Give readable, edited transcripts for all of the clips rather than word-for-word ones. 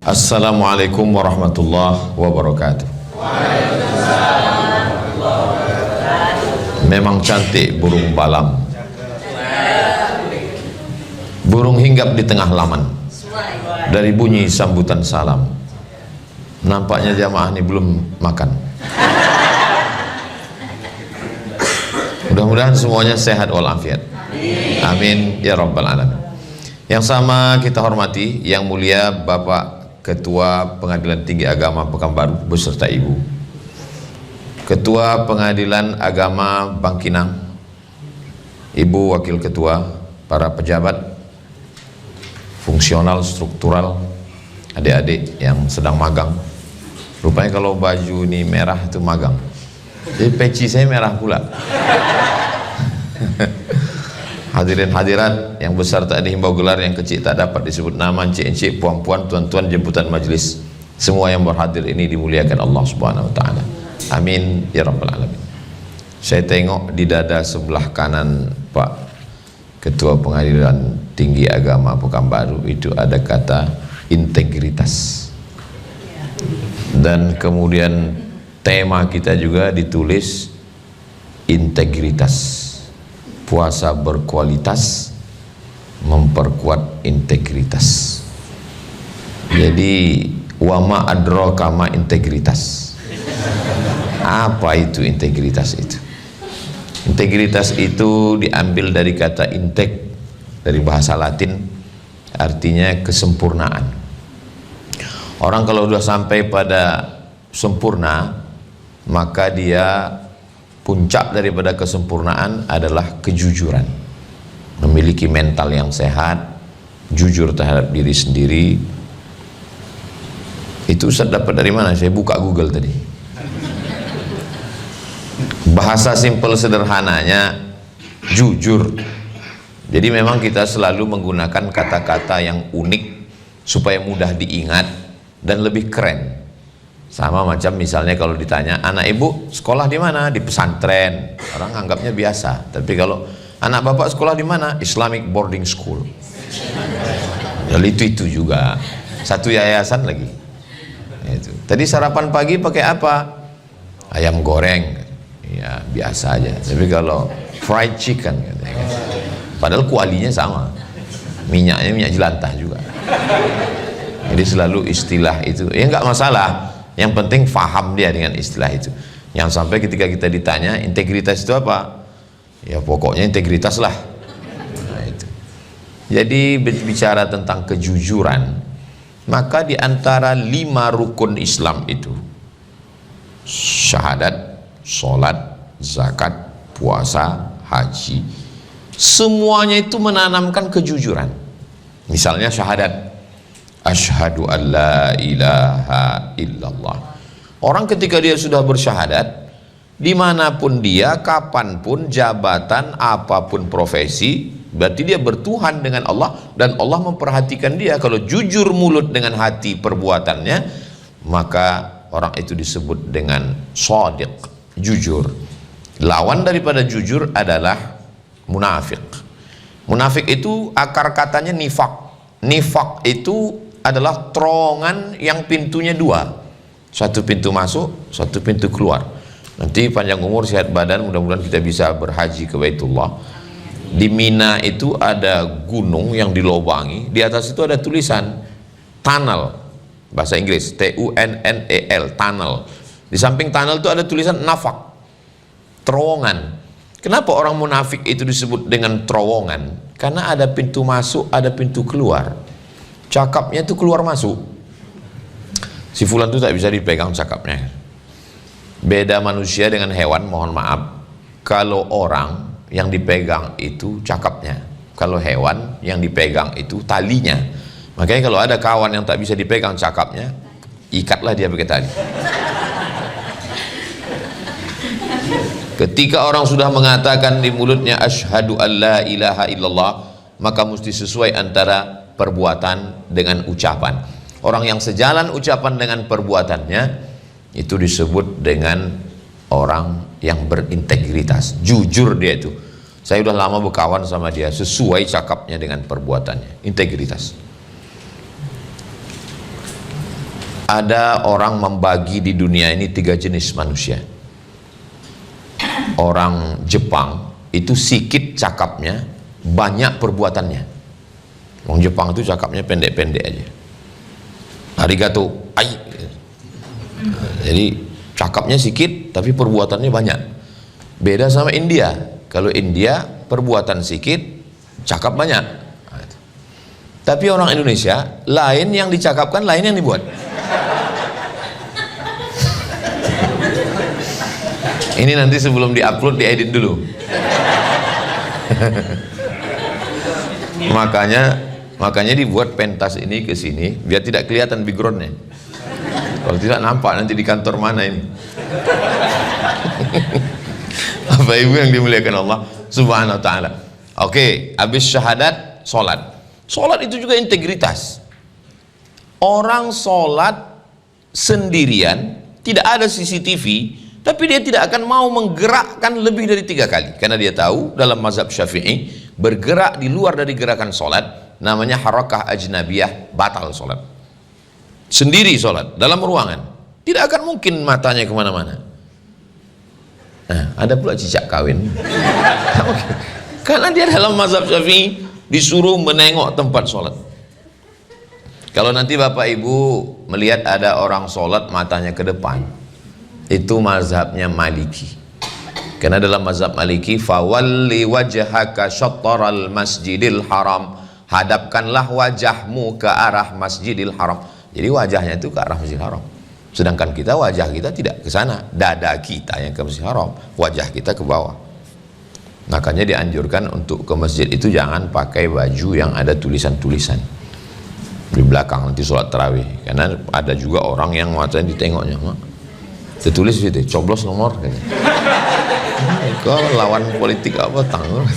Assalamualaikum warahmatullahi wabarakatuh. Memang cantik burung balam, burung hinggap di tengah laman. Dari bunyi sambutan salam, nampaknya jamaah ini belum makan. Mudah-mudahan semuanya sehat walafiat. Amin ya rabbal alamin. Yang sama kita hormati Yang Mulia Bapak Ketua Pengadilan Tinggi Agama Pekanbaru beserta Ibu, Ketua Pengadilan Agama Bangkinang, Ibu Wakil Ketua, para pejabat, fungsional, struktural, adik-adik yang sedang magang. Rupanya kalau baju ini merah itu magang, jadi peci saya merah pula. Hadirin hadirat yang besar tak dihimbau gelar, yang kecil tak dapat disebut nama, encik-encik, puan-puan, tuan-tuan, jemputan majelis, semua yang berhadir ini dimuliakan Allah Subhanahu wa taala. Amin ya rabbal alamin. Saya tengok di dada sebelah kanan Pak Ketua Pengadilan Tinggi Agama Pekanbaru itu ada kata integritas. Dan kemudian tema kita juga ditulis integritas. Puasa berkualitas, memperkuat integritas. Jadi wama adraka ma integritas. Apa itu integritas itu? Integritas itu diambil dari kata integ, dari bahasa Latin, artinya kesempurnaan. Orang kalau sudah sampai pada sempurna, maka dia puncak daripada kesempurnaan adalah kejujuran, memiliki mental yang sehat, jujur terhadap diri sendiri. Itu Ustaz dapat dari mana? Saya buka Google tadi. Bahasa simpel sederhananya jujur. Jadi memang kita selalu menggunakan kata-kata yang unik supaya mudah diingat dan lebih keren. Sama macam misalnya kalau ditanya, anak ibu sekolah di mana? Di pesantren. Orang anggapnya biasa. Tapi kalau anak bapak sekolah di mana? Islamic boarding school. Jadi itu juga. Satu yayasan lagi. Itu. Tadi sarapan pagi pakai apa? Ayam goreng. Ya biasa aja. Tapi kalau fried chicken, katanya, padahal kualinya sama. Minyaknya minyak jelantah juga. Jadi selalu istilah itu. Ya nggak masalah. Yang penting faham dia dengan istilah itu. Yang sampai ketika kita ditanya integritas itu apa, ya pokoknya integritas lah. Nah, itu. Jadi bicara tentang kejujuran, maka di antara 5 rukun Islam itu, syahadat, sholat, zakat, puasa, haji, semuanya itu menanamkan kejujuran. Misalnya syahadat, asyhadu an la ilaha illallah. Orang ketika dia sudah bersyahadat, dimanapun dia, kapanpun, jabatan, apapun profesi, berarti dia bertuhan dengan Allah, dan Allah memperhatikan dia. Kalau jujur mulut dengan hati perbuatannya, maka orang itu disebut dengan shadiq, jujur. Lawan daripada jujur adalah munafik. Munafik itu akar katanya nifak. Nifak itu adalah terowongan yang pintunya 2, satu pintu masuk, satu pintu keluar. Nanti panjang umur sehat badan, mudah-mudahan kita bisa berhaji ke Baitullah. Di Mina itu ada gunung yang dilobangi, di atas itu ada tulisan tunnel, bahasa Inggris tunnel, tunnel. Di samping tunnel itu ada tulisan nafak, terowongan. Kenapa orang munafik itu disebut dengan terowongan? Karena ada pintu masuk, ada pintu keluar. Cakapnya itu keluar masuk. Si fulan itu tak bisa dipegang cakapnya. Beda manusia dengan hewan, mohon maaf. Kalau orang yang dipegang itu cakapnya, kalau hewan yang dipegang itu talinya. Makanya kalau ada kawan yang tak bisa dipegang cakapnya, ikatlah dia pakai tali. Ketika orang sudah mengatakan di mulutnya asyhadu an la ilaha illallah, maka mesti sesuai antara perbuatan dengan ucapan. Orang yang sejalan ucapan dengan perbuatannya itu disebut dengan orang yang berintegritas, jujur dia itu. Saya udah lama berkawan sama dia, sesuai cakapnya dengan perbuatannya, integritas. Ada orang membagi di dunia ini 3 jenis manusia. Orang Jepang itu sikit cakapnya, banyak perbuatannya. Orang Jepang itu cakapnya pendek-pendek aja. Arigato, ai. Jadi cakapnya sikit tapi perbuatannya banyak. Beda sama India. Kalau India perbuatan sikit, cakap banyak. Tapi orang Indonesia, lain yang dicakapkan, lain yang dibuat. Ini nanti sebelum diupload diedit dulu. makanya dibuat pentas ini ke sini biar tidak kelihatan backgroundnya. Kalau tidak nampak nanti di kantor mana ini. Bapak Ibu yang dimuliakan Allah Subhanahu wa taala. Oke, habis syahadat, sholat. Sholat itu juga integritas. Orang sholat sendirian, tidak ada CCTV, tapi dia tidak akan mau menggerakkan lebih dari 3 kali. Karena dia tahu dalam mazhab Syafi'i, bergerak di luar dari gerakan sholat namanya harakah ajnabiyah, batal sholat. Sendiri sholat, dalam ruangan, tidak akan mungkin matanya kemana-mana. Nah, ada pula cicak kawin. Karena dia dalam mazhab Syafi'i disuruh menengok tempat sholat. Kalau nanti Bapak Ibu melihat ada orang sholat matanya ke depan, itu mazhabnya Maliki. Karena dalam mazhab Maliki, fawalli wajhaka syatral masjidil haram, hadapkanlah wajahmu ke arah Masjidil Haram. Jadi wajahnya itu ke arah Masjidil Haram. Sedangkan kita, wajah kita tidak ke sana, dada kita yang ke Masjidil Haram, wajah kita ke bawah. Makanya dianjurkan untuk ke masjid itu jangan pakai baju yang ada tulisan-tulisan di belakang nanti sholat tarawih. Karena ada juga orang yang matanya ditengoknya, tertulis gitu, coblos nomor katanya. Kau lawan politik apa tanggung.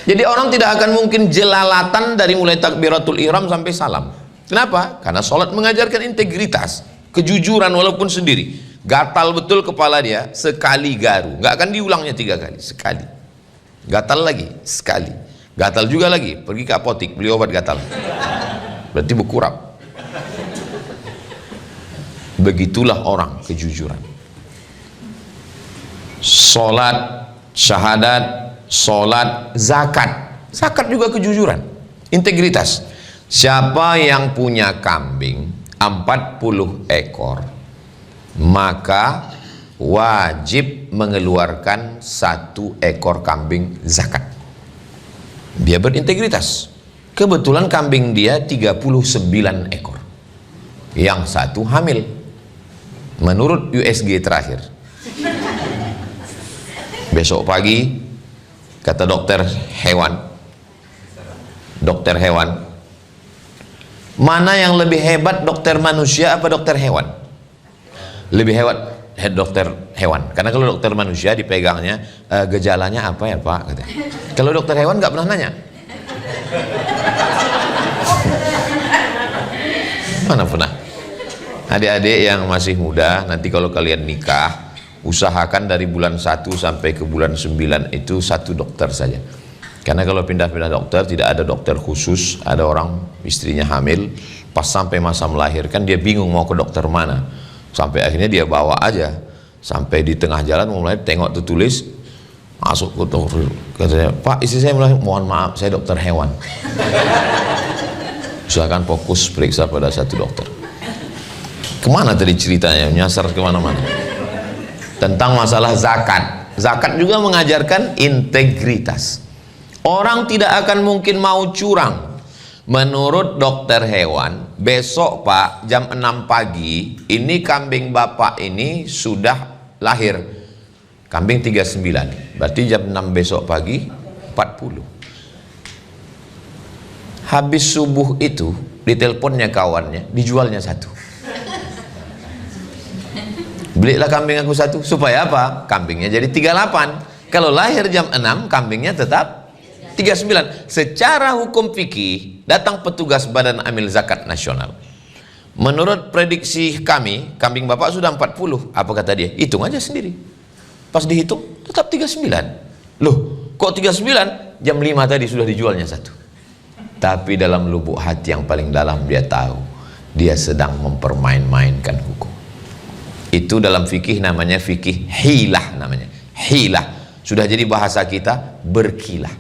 Jadi orang tidak akan mungkin jelalatan dari mulai takbiratul ihram sampai salam. Kenapa? Karena sholat mengajarkan integritas, kejujuran walaupun sendiri. Gatal betul kepala dia, sekali garu, nggak akan diulangnya 3 kali, sekali. Gatal lagi, sekali. Gatal juga lagi, pergi ke apotik beli obat gatal. Berarti berkurap. Begitulah orang kejujuran. Sholat, syahadat, sholat, zakat. Zakat juga kejujuran, integritas. Siapa yang punya kambing 40 ekor, maka wajib mengeluarkan 1 ekor kambing zakat. Dia berintegritas. Kebetulan kambing dia 39 ekor. Yang 1 hamil. Menurut USG terakhir. Besok pagi kata dokter hewan, mana yang lebih hebat, dokter manusia apa dokter hewan? Lebih hebat dokter hewan, karena kalau dokter manusia dipegangnya gejalanya apa ya Pak katanya. Kalau dokter hewan nggak pernah nanya. Mana pernah. Adik-adik yang masih muda, nanti kalau kalian nikah, usahakan dari bulan 1 sampai ke bulan 9 itu 1 dokter saja. Karena kalau pindah-pindah dokter, tidak ada dokter khusus. Ada orang istrinya hamil, pas sampai masa melahirkan dia bingung mau ke dokter mana. Sampai akhirnya dia bawa aja. Sampai di tengah jalan mulai tengok tertulis, masuk ke dokter, katanya, Pak istri saya melahirkan, mohon maaf saya dokter hewan. Usahakan fokus periksa pada 1 dokter. Kemana tadi ceritanya? Nyasar kemana-mana. Tentang masalah zakat. Zakat juga mengajarkan integritas. Orang tidak akan mungkin mau curang. Menurut dokter hewan, besok Pak jam 6 pagi ini kambing Bapak ini sudah lahir. Kambing 39. Berarti jam 6 besok pagi 40. Habis subuh itu diteleponnya kawannya, dijualnya 1. Belilah kambing aku 1. Supaya apa? Kambingnya jadi 38. Kalau lahir jam 6, kambingnya tetap 39. Secara hukum fikih, datang petugas Badan Amil Zakat Nasional. Menurut prediksi kami, kambing Bapak sudah 40. Apa kata dia? Hitung aja sendiri. Pas dihitung, tetap 39. Loh, kok 39? Jam 5 tadi sudah dijualnya 1. Tapi dalam lubuk hati yang paling dalam dia tahu, dia sedang mempermain-mainkan hukum. Itu dalam fikih namanya fikih hilah namanya. Hilah. Sudah jadi bahasa kita berkilah.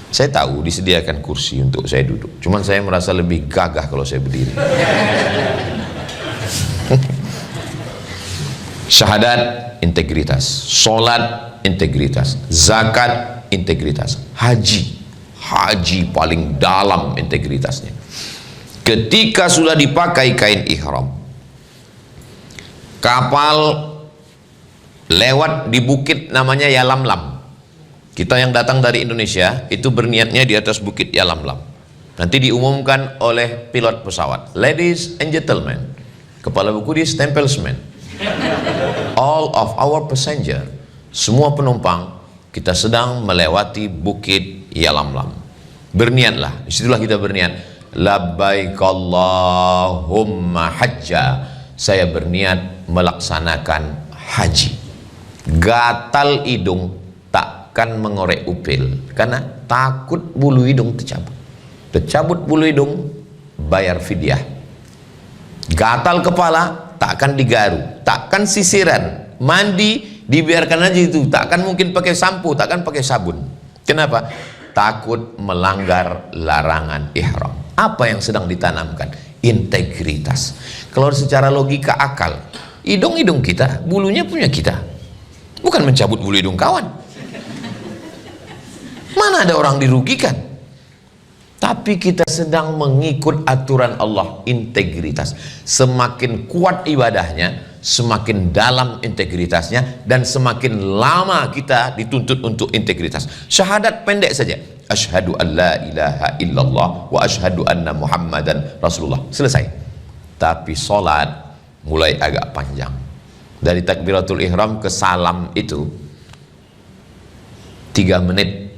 Saya tahu disediakan kursi untuk saya duduk. Cuman saya merasa lebih gagah kalau saya berdiri. Syahadat, integritas. Sholat, integritas. Zakat, integritas. Haji paling dalam integritasnya. Ketika sudah dipakai kain ihram, kapal lewat di bukit namanya Yalamlam. Kita yang datang dari Indonesia itu berniatnya di atas bukit Yalamlam. Nanti diumumkan oleh pilot pesawat, ladies and gentlemen, kepala buku ditempel semen, all of our passenger, semua penumpang, kita sedang melewati bukit Yalamlam. Berniatlah, disitulah kita berniat, labbaik Allahumma hajja, saya berniat melaksanakan haji. Gatal hidung, takkan mengorek upil, karena takut bulu hidung tercabut bulu hidung, bayar fidyah. Gatal kepala, takkan digaru, takkan sisiran, mandi dibiarkan aja itu, takkan mungkin pakai sampo, takkan pakai sabun. Kenapa? Takut melanggar larangan ihram. Apa yang sedang ditanamkan? Integritas. Kalau secara logika akal, hidung kita, bulunya punya kita, bukan mencabut bulu hidung kawan. Mana ada orang dirugikan? Tapi kita sedang mengikut aturan Allah, integritas. Semakin kuat ibadahnya, semakin dalam integritasnya, dan semakin lama kita dituntut untuk integritas. Syahadat pendek saja, asyhadu an la ilaha illallah wa asyhadu anna muhammadan rasulullah, selesai. Tapi sholat mulai agak panjang. Dari takbiratul ihram ke salam itu 3 menit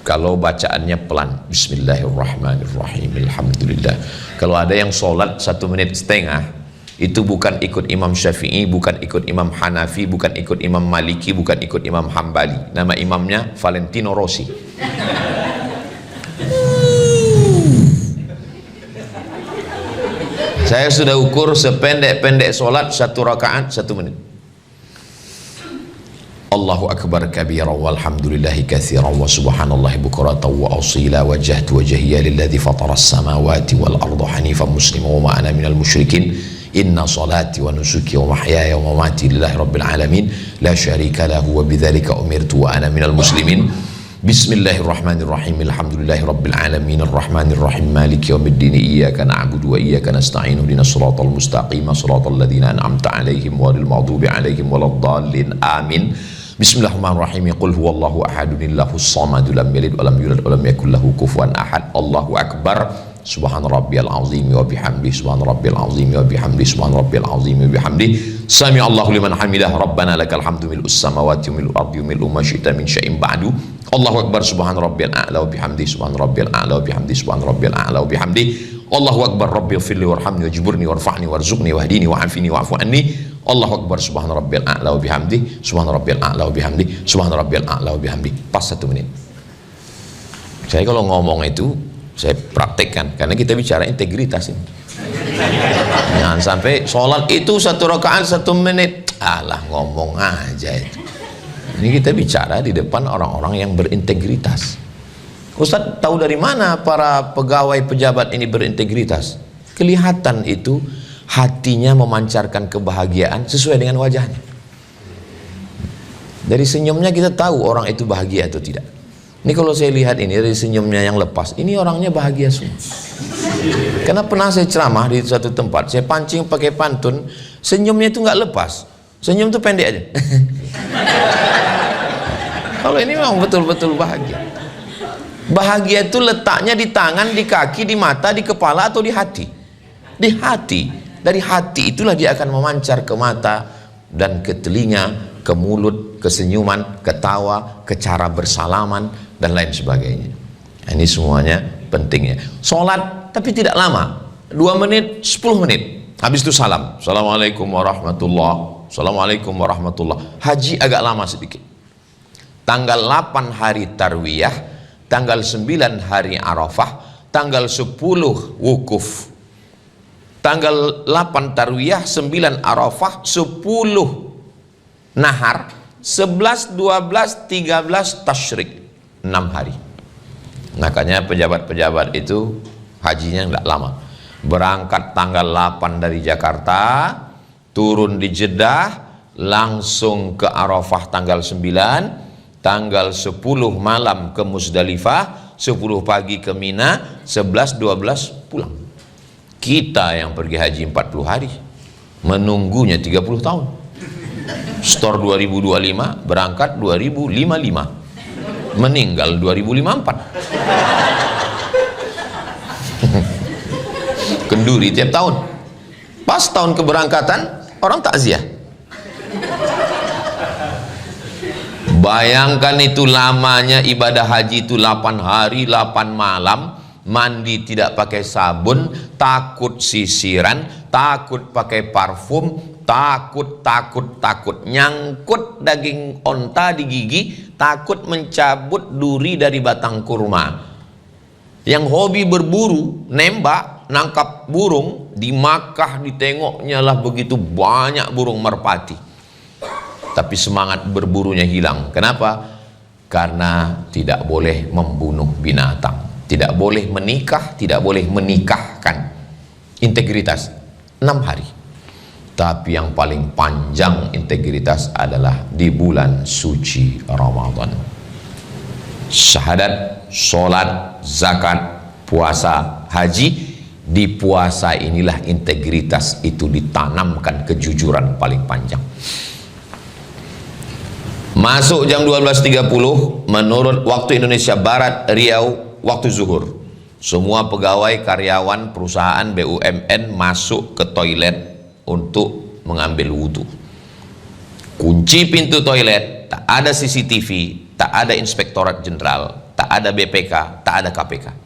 kalau bacaannya pelan, bismillahirrahmanirrahim, alhamdulillah. Kalau ada yang sholat 1 menit setengah, itu bukan ikut Imam Syafi'i, bukan ikut Imam Hanafi, bukan ikut Imam Maliki, bukan ikut Imam Hambali. Nama imamnya Valentino Rossi. Saya sudah ukur sependek-pendek sholat 1 rakaat 1 menit. Allahu akbar kabira walhamdulillahi katsira wa subhanallahi bukratan wa asila, wajjahtu wajhiya lilladzi fatara as-samawati wal arda hanifan musliman wa ma ana minal musyrikin. Inna salati wa nusuki wa mahyaya wa mamati lillahi rabbil alamin la syarika lahu wa bidzalika umirtu wa ana minal muslimin. Bismillahirrahmanirrahim, alhamdulillahi rabbil alamin, arrahmanir rahim, maliki yaumiddin, iyyaka na'budu wa iyyaka nasta'in, ihdinas siratal mustaqim, siratal ladzina an'amta 'alaihim ghairil maghdubi 'alaihim waladdallin, amin. Bismillahirrahmanirrahim, qul huwallahu ahadun illahus samad, lam yalid wa lam yulad wa lam yakul lahu kufuwan ahad. Allahu akbar. Subhana rabbiyal azim wa bihamdi, subhana rabbiyal azim wa bihamdi, subhana rabbiyal azim wa bihamdi. Sami Allahu liman hamidah, rabbana lakal hamdu mil'us samawati wa mil'ul ardi wa mil'u ma syi'ta min syai'in ba'du. Allahu akbar, subhana rabbiyal a'la wa bihamdi, subhana rabbiyal a'la wa bihamdi, subhana rabbiyal a'la wa bihamdi. Allahu akbar, rabbighfirli warhamni wajburni warfa'ni warzuqni wahdini wa'afini wa'fu anni. Allahu akbar, subhana rabbiyal a'la wa bihamdi, subhana rabbiyal a'la wa bihamdi, subhana rabbiyal a'la wa bihamdi. Pas 1 menit. Saya kalau ngomong itu saya praktekkan, karena kita bicara integritas ini. Jangan sampai sholat itu 1 rakaat 1 menit, alah ngomong aja itu. Ini kita bicara di depan orang-orang yang berintegritas. Ustadz, tahu dari mana para pegawai pejabat ini berintegritas? Kelihatan itu hatinya memancarkan kebahagiaan sesuai dengan wajahnya. Dari senyumnya kita tahu orang itu bahagia atau tidak. Ini kalau saya lihat ini dari senyumnya yang lepas, ini orangnya bahagia semua. Karena pernah saya ceramah di suatu tempat, saya pancing pakai pantun, senyumnya itu nggak lepas, senyum itu pendek aja. Kalau ini memang betul-betul bahagia. Bahagia itu letaknya di tangan, di kaki, di mata, di kepala, atau di hati? Di hati. Dari hati itulah dia akan memancar ke mata dan ke telinga, ke mulut, ke senyuman, ke tawa, ke cara bersalaman, dan lain sebagainya. Ini semuanya pentingnya. Sholat tapi tidak lama, 2 menit, 10 menit. Habis itu salam, assalamualaikum warahmatullah, assalamualaikum warahmatullah. Haji agak lama sedikit. Tanggal 8 hari tarwiyah, tanggal 9 hari Arafah, tanggal 10 wukuf, tanggal 8 tarwiyah, 9 arafah, 10 nahar, 11, 12, 13 tasyrik, 6 hari. Makanya pejabat-pejabat itu hajinya enggak lama. Berangkat tanggal 8 dari Jakarta, turun di Jeddah, langsung ke Arafah tanggal 9, tanggal 10 malam ke Musdalifah, 10 pagi ke Mina, 11, 12 pulang. Kita yang pergi haji 40 hari, menunggunya 30 tahun. Store 2025, berangkat 2055, meninggal 2054. Kenduri tiap tahun. Pas tahun keberangkatan, orang takziah. Bayangkan itu lamanya ibadah haji itu 8 hari 8 malam, mandi tidak pakai sabun, takut sisiran, takut pakai parfum, takut nyangkut daging onta di gigi, takut mencabut duri dari batang kurma. Yang hobi berburu, nembak, nangkap burung, di Makkah ditengoknya lah begitu banyak burung merpati, tapi semangat berburunya hilang. Kenapa? Karena tidak boleh membunuh binatang, tidak boleh menikah, tidak boleh menikahkan. Integritas 6 hari. Tapi yang paling panjang integritas adalah di bulan suci Ramadan. Syahadat, sholat, zakat, puasa, haji. Di puasa inilah integritas itu ditanamkan, kejujuran paling panjang. Masuk jam 12.30 menurut waktu Indonesia Barat, Riau, waktu zuhur. Semua pegawai, karyawan, perusahaan BUMN masuk ke toilet untuk mengambil wudhu. Kunci pintu toilet, tak ada CCTV, tak ada Inspektorat Jenderal, tak ada BPK, tak ada KPK.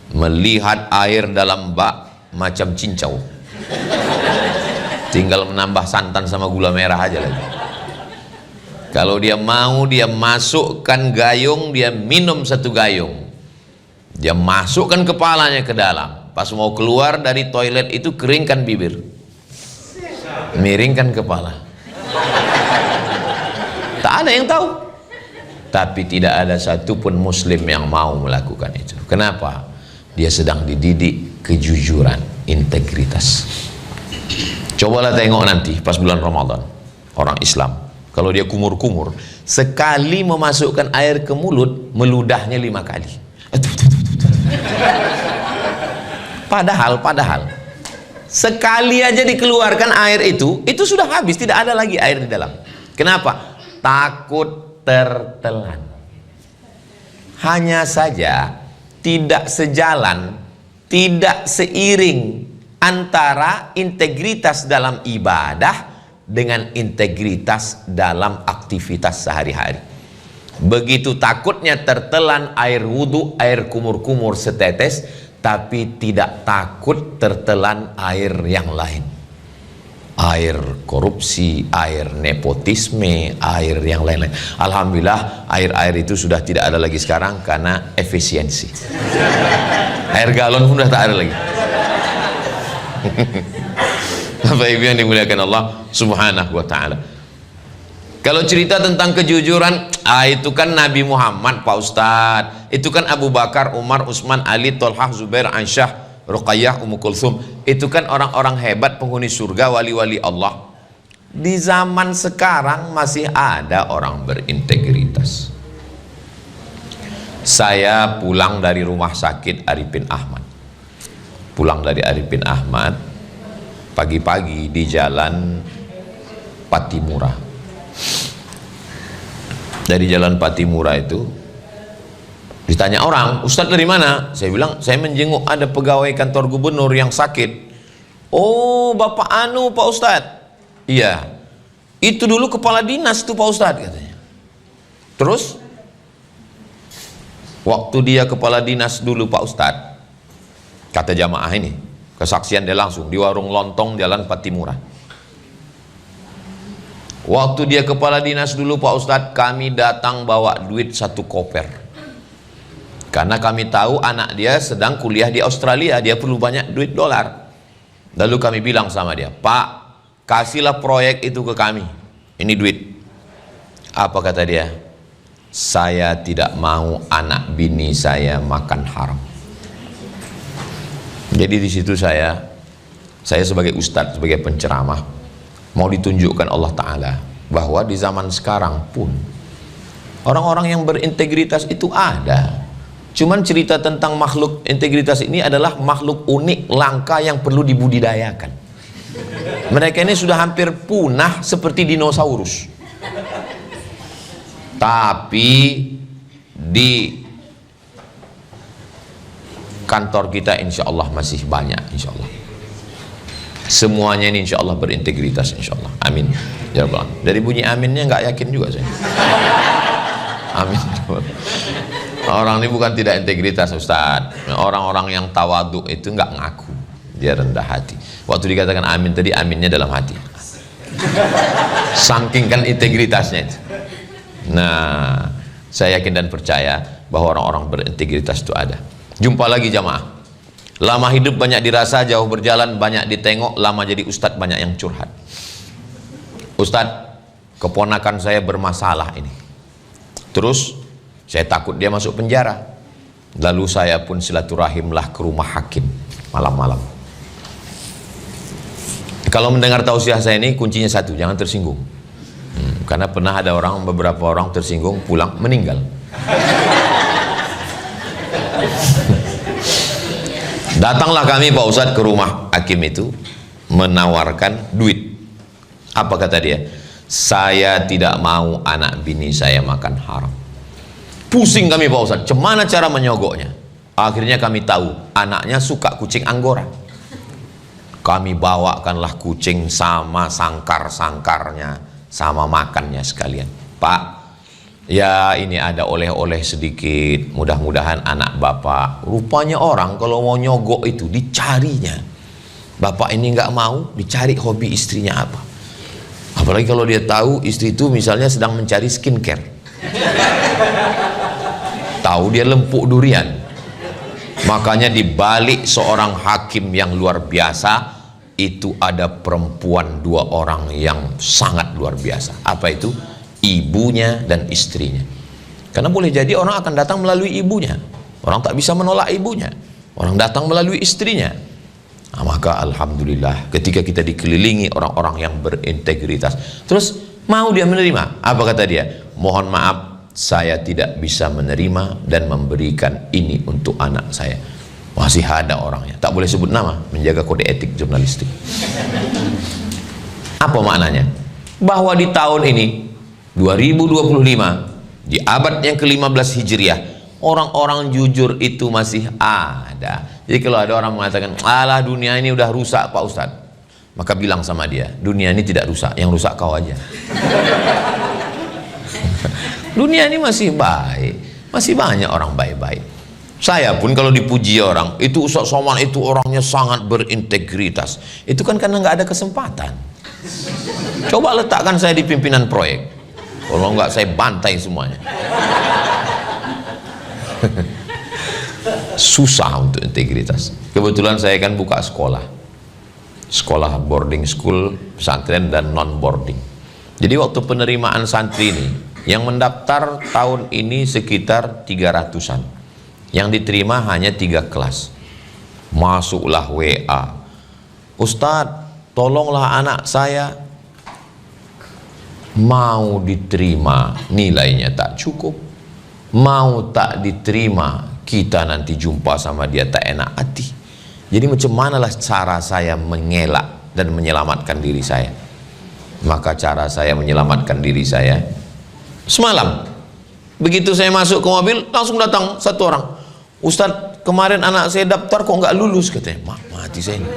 Melihat air dalam bak macam cincau, tinggal menambah santan sama gula merah aja lagi. Kalau dia mau, dia masukkan gayung, dia minum 1 gayung, dia masukkan kepalanya ke dalam. Pas mau keluar dari toilet itu, keringkan bibir, miringkan kepala. Tak ada yang tahu. Tapi tidak ada satupun muslim yang mau melakukan itu. Kenapa? Dia sedang dididik kejujuran, integritas. Cobalah tengok nanti pas bulan Ramadan, orang Islam kalau dia kumur-kumur, sekali memasukkan air ke mulut, meludahnya 5 kali. Padahal sekali aja dikeluarkan air itu sudah habis, tidak ada lagi air di dalam. Kenapa? Takut tertelan. Hanya saja tidak sejalan, tidak seiring antara integritas dalam ibadah dengan integritas dalam aktivitas sehari-hari. Begitu takutnya tertelan air wudhu, air kumur-kumur setetes, tapi tidak takut tertelan air yang lain. Air korupsi, air nepotisme, air yang lain-lain. Alhamdulillah air-air itu sudah tidak ada lagi sekarang karena efisiensi. Air galon pun sudah tak ada lagi. Bapak Ibu yang dimuliakan Allah Subhanahu wa ta'ala. Kalau cerita tentang kejujuran, itu kan Nabi Muhammad, Pak Ustadz. Itu kan Abu Bakar, Umar, Utsman, Ali, Tolhah, Zubair, Aisyah, Ruqayyah, Ummu Kulthum. Itu kan orang-orang hebat, penghuni surga, wali-wali Allah. Di zaman sekarang masih ada orang berintegritas. Saya pulang dari rumah sakit Arifin Ahmad. Pulang dari Arifin Ahmad, pagi-pagi di jalan Patimura. Dari jalan Patimura itu ditanya orang, Ustadz dari mana? Saya bilang, saya menjenguk ada pegawai kantor gubernur yang sakit. Oh, Bapak Anu Pak Ustadz. Iya, itu dulu kepala dinas tuh Pak Ustadz katanya. Terus waktu dia kepala dinas dulu Pak Ustadz, kata jamaah ini, kesaksian dia langsung di warung lontong jalan Patimura. Waktu dia kepala dinas dulu Pak Ustadz, kami datang bawa duit 1 koper. Karena kami tahu anak dia sedang kuliah di Australia, dia perlu banyak duit dolar. Lalu kami bilang sama dia, Pak, kasihlah proyek itu ke kami, ini duit. Apa kata dia? Saya tidak mau anak bini saya makan haram. Jadi di situ saya sebagai ustadz, sebagai penceramah, mau ditunjukkan Allah Ta'ala bahwa di zaman sekarang pun orang-orang yang berintegritas itu ada. Cuman cerita tentang makhluk integritas ini adalah makhluk unik, langka yang perlu dibudidayakan. Mereka ini sudah hampir punah seperti dinosaurus. Tapi di kantor kita insya Allah masih banyak, insya Allah. Semuanya ini insya Allah berintegritas, insya Allah. Amin. Ya Rabbal Alamin. Dari bunyi aminnya nggak yakin juga saya. Amin. Orang ini bukan tidak integritas, Ustaz. Orang-orang yang tawaduk itu nggak ngaku, dia rendah hati. Waktu dikatakan amin tadi, aminnya dalam hati. Saking kan integritasnya itu. Nah, saya yakin dan percaya bahwa orang-orang berintegritas itu ada. Jumpa lagi jamaah. Lama hidup banyak dirasa, jauh berjalan banyak ditengok, lama jadi ustadz banyak yang curhat. Ustadz, keponakan saya bermasalah ini. Terus saya takut dia masuk penjara. Lalu saya pun silaturahimlah ke rumah hakim malam-malam. Kalau mendengar tausiah saya ini kuncinya satu, jangan tersinggung. Karena pernah ada beberapa orang tersinggung pulang meninggal. Datanglah kami Pak Ustadz ke rumah hakim itu menawarkan duit. Apa kata dia? Saya tidak mau anak bini saya makan haram. Pusing kami Pak Ustadz, gimana cara menyogoknya? Akhirnya kami tahu anaknya suka kucing Anggora. Kami bawakanlah kucing sama sangkar-sangkarnya, sama makannya sekalian. Pak, ya ini ada oleh-oleh sedikit, mudah-mudahan anak bapak. Rupanya orang kalau mau nyogok itu dicarinya. Bapak ini nggak mau, dicari hobi istrinya apa. Apalagi kalau dia tahu istri itu misalnya sedang mencari skincare. Tahu dia lempuk durian. Makanya di balik seorang hakim yang luar biasa itu ada perempuan 2 orang yang sangat luar biasa. Apa itu? Ibunya dan istrinya. Karena boleh jadi orang akan datang melalui ibunya. Orang tak bisa menolak ibunya. Orang datang melalui istrinya. Nah, maka alhamdulillah ketika kita dikelilingi orang-orang yang berintegritas, terus mau dia menerima. Apa kata dia? Mohon maaf, saya tidak bisa menerima dan memberikan ini untuk anak saya. Masih ada orangnya, tak boleh sebut nama, menjaga kode etik jurnalistik. Apa maknanya? Bahwa di tahun ini 2025, di abad yang ke-15 Hijriah, orang-orang jujur itu masih ada. Jadi kalau ada orang mengatakan, alah dunia ini udah rusak Pak Ustadz, maka bilang sama dia, dunia ini tidak rusak, yang rusak kau aja. Dunia ini masih baik, masih banyak orang baik-baik. Saya pun kalau dipuji orang, itu Ustaz Somad itu orangnya sangat berintegritas. Itu kan karena nggak ada kesempatan. Coba letakkan saya di pimpinan proyek. Kalau nggak saya bantai semuanya. Susah untuk integritas. Kebetulan saya kan buka sekolah. Sekolah boarding school, pesantren dan non boarding. Jadi waktu penerimaan santri ini, yang mendaftar tahun ini sekitar 300-an. Yang diterima hanya 3 kelas. Masuklah WA, Ustadz tolonglah anak saya, mau diterima nilainya tak cukup, mau tak diterima kita nanti jumpa sama dia tak enak hati. Jadi macam manalah cara saya mengelak dan menyelamatkan diri saya? Maka cara saya menyelamatkan diri saya, semalam begitu saya masuk ke mobil, langsung datang satu orang, Ustadz kemarin anak saya daftar kok nggak lulus, katanya. Mati saya ini.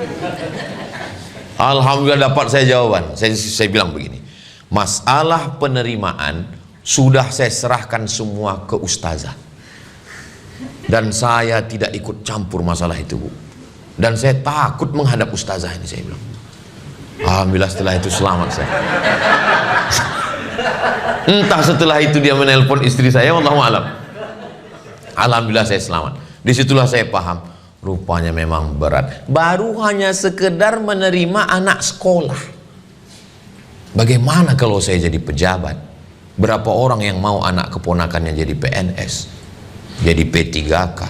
Alhamdulillah dapat saya jawaban. Saya bilang begini, masalah penerimaan sudah saya serahkan semua ke ustazah, dan saya tidak ikut campur masalah itu, Bu. Dan saya takut menghadap ustazah ini, saya bilang. Alhamdulillah setelah itu selamat saya. Entah setelah itu dia menelpon istri saya, wallahu alam. Alhamdulillah saya selamat. Disitulah saya paham, rupanya memang berat. Baru hanya sekedar menerima anak sekolah. Bagaimana kalau saya jadi pejabat? Berapa orang yang mau anak keponakannya jadi PNS, jadi P3K?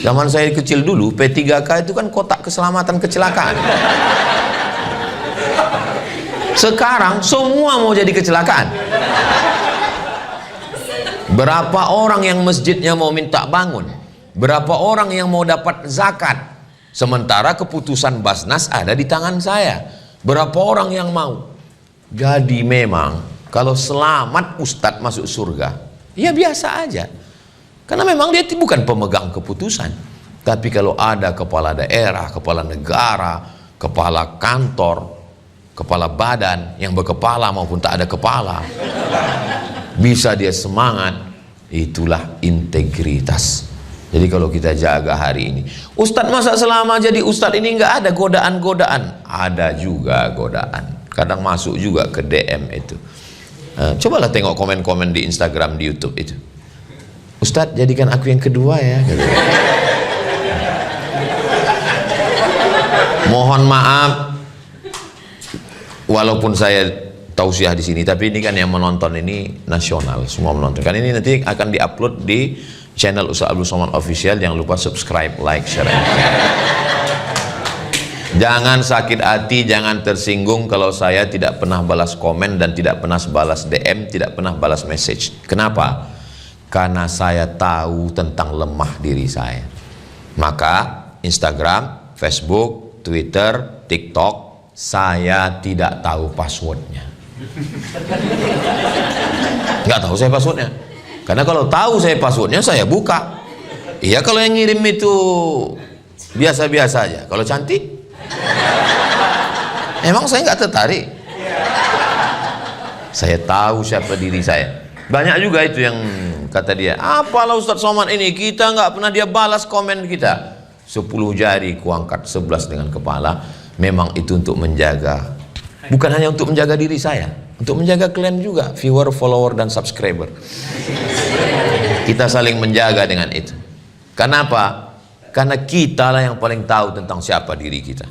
Zaman saya kecil dulu, P3K itu kan kotak keselamatan kecelakaan. Sekarang semua mau jadi kecelakaan. Berapa orang yang masjidnya mau minta bangun? Berapa orang yang mau dapat zakat? Sementara keputusan Basnas ada di tangan saya. Berapa orang yang mau? Jadi memang kalau selamat Ustadz masuk surga, ya biasa aja. Karena memang dia bukan pemegang keputusan. Tapi kalau ada kepala daerah, kepala negara, kepala kantor, kepala badan yang berkepala maupun tak ada kepala, bisa dia semangat, itulah integritas. Jadi kalau kita jaga hari ini, Ustadz masa selama jadi Ustadz ini nggak ada godaan-godaan? Ada juga godaan, kadang masuk juga ke DM itu. Cobalah tengok komen-komen di Instagram, di YouTube itu, Ustadz jadikan aku yang kedua ya. Mohon maaf, walaupun saya tausiah di sini, tapi ini kan yang menonton ini nasional, semua menonton. Kan ini nanti akan diupload di channel Ustadz Abdul Somad Official. Jangan lupa subscribe, like, share. Jangan sakit hati, jangan tersinggung kalau saya tidak pernah balas komen dan tidak pernah balas DM, tidak pernah balas message. Kenapa? Karena saya tahu tentang lemah diri saya. Maka Instagram, Facebook, Twitter, TikTok, saya tidak tahu passwordnya. Nggak tahu saya passwordnya. Karena kalau tahu saya passwordnya, saya buka. Iya, kalau yang ngirim itu biasa-biasa aja. Kalau cantik, emang saya nggak tertarik. Saya tahu siapa diri saya. Banyak juga itu yang kata dia, apalah Ustadz Somad ini, kita nggak pernah dia balas komen kita. 10 jari kuangkat, 11 dengan kepala. Memang itu untuk menjaga, bukan hanya untuk menjaga diri saya, untuk menjaga kalian juga, viewer, follower, dan subscriber. Kita saling menjaga dengan itu. Kenapa? Karena kita lah yang paling tahu tentang siapa diri kita.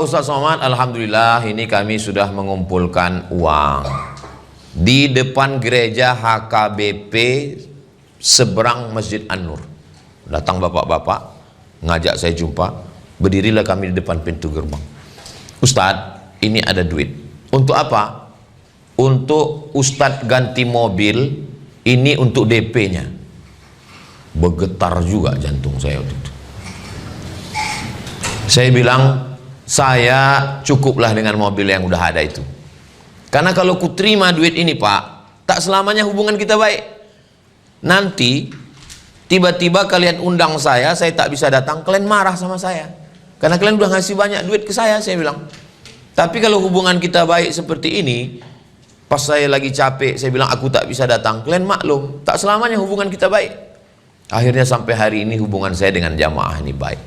Ustadz Somad, alhamdulillah ini kami sudah mengumpulkan uang di depan gereja HKBP seberang Masjid An-Nur. Datang bapak-bapak ngajak saya jumpa, berdirilah kami di depan pintu gerbang. Ustadz, ini ada duit. Untuk apa? Untuk Ustadz ganti mobil, ini untuk DP-nya. Bergetar juga jantung saya waktu itu. Saya bilang, saya cukuplah dengan mobil yang udah ada itu. Karena kalau ku terima duit ini Pak, tak selamanya hubungan kita baik. Nanti tiba-tiba kalian undang saya tak bisa datang, kalian marah sama saya. Karena kalian udah ngasih banyak duit ke saya bilang. Tapi kalau hubungan kita baik seperti ini, pas saya lagi capek, saya bilang aku tak bisa datang, kalian maklum, tak selamanya hubungan kita baik. Akhirnya sampai hari ini hubungan saya dengan jamaah ini baik.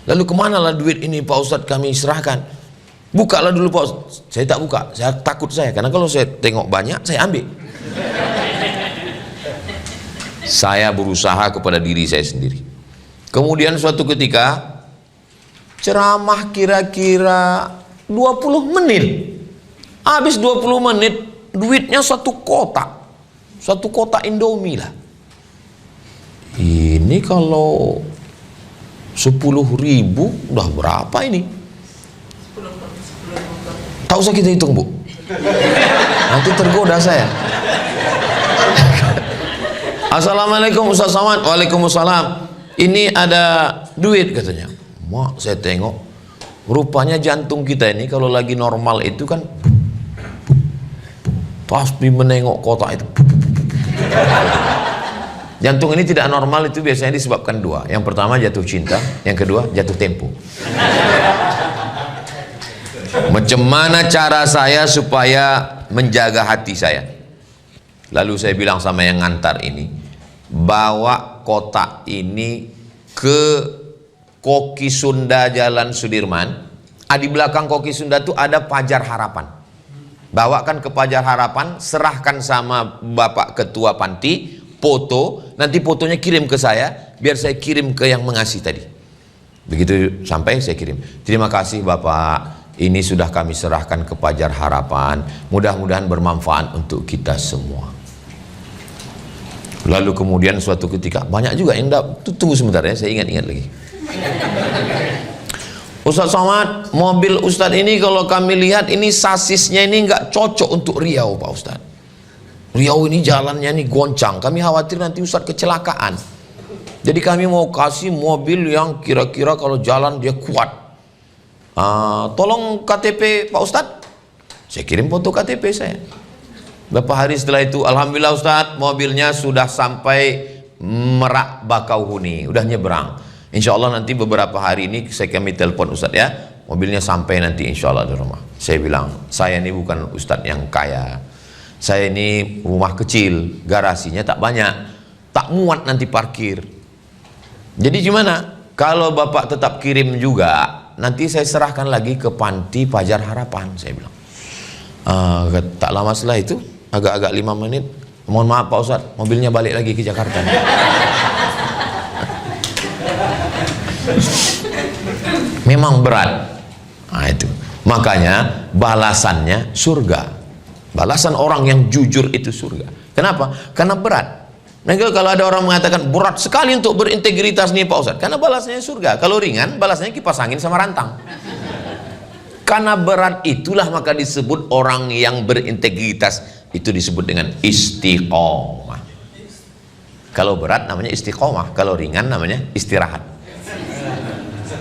Lalu kemana lah duit ini Pak Ustadz kami serahkan? Bukalah dulu Pak Ustadz. Saya tak buka, saya takut karena kalau saya tengok banyak, saya ambil. Saya berusaha kepada diri saya sendiri. Kemudian suatu ketika ceramah kira-kira 20 menit. Habis 20 menit duitnya satu kotak Indomie lah. Ini kalau 10.000 udah berapa ini? Tak usah kita hitung Bu, nanti tergoda saya. Assalamualaikum Ustaz Somad. Waalaikumsalam. Ini ada duit katanya. Mak, saya tengok, rupanya jantung kita ini kalau lagi normal itu kan pasti menengok kotak itu. Jantung ini tidak normal itu biasanya disebabkan dua. Yang pertama jatuh cinta, yang kedua jatuh tempo. Macam mana cara saya supaya menjaga hati saya? Lalu saya bilang sama yang ngantar ini, bawa kotak ini ke Koki Sunda Jalan Sudirman. Di belakang Koki Sunda itu ada Pajar Harapan. Bawakan ke Pajar Harapan, serahkan sama Bapak Ketua Panti, foto, nanti fotonya kirim ke saya, biar saya kirim ke yang mengasih tadi. Begitu sampai saya kirim, terima kasih Bapak, ini sudah kami serahkan ke Fajar Harapan, mudah-mudahan bermanfaat untuk kita semua. Lalu kemudian suatu ketika banyak juga yang tunggu sebentar ya, saya ingat-ingat lagi. Ustadz Somad, mobil Ustadz ini kalau kami lihat ini sasisnya ini nggak cocok untuk Riau Pak Ustadz. Riau ini jalannya ini goncang, kami khawatir nanti Ustadz kecelakaan. Jadi kami mau kasih mobil yang kira-kira kalau jalan dia kuat. Tolong KTP Pak Ustadz. Saya kirim foto KTP saya. Beberapa hari setelah itu, alhamdulillah Ustadz, mobilnya sudah sampai Merak Bakauheni, udah nyebrang. Insya Allah nanti beberapa hari ini kami telepon Ustadz ya, mobilnya sampai nanti insya Allah di rumah. Saya bilang, saya ini bukan Ustadz yang kaya, saya ini rumah kecil, garasinya tak banyak, tak muat nanti parkir. Jadi gimana? Kalau Bapak tetap kirim juga, nanti saya serahkan lagi ke panti Fajar Harapan, saya bilang. Tak lama setelah itu, agak-agak 5 menit, mohon maaf Pak Ustadz, mobilnya balik lagi ke Jakarta. Memang berat. Nah itu, makanya balasannya surga. Balasan orang yang jujur itu surga. Kenapa? Karena berat. Nah, kalau ada orang mengatakan berat sekali untuk berintegritas nih Pak Ustadz, karena balasannya surga. Kalau ringan, balasannya kipas angin sama rantang. Karena berat itulah maka disebut orang yang berintegritas, itu disebut dengan istiqomah. Kalau berat namanya istiqomah, kalau ringan namanya istirahat.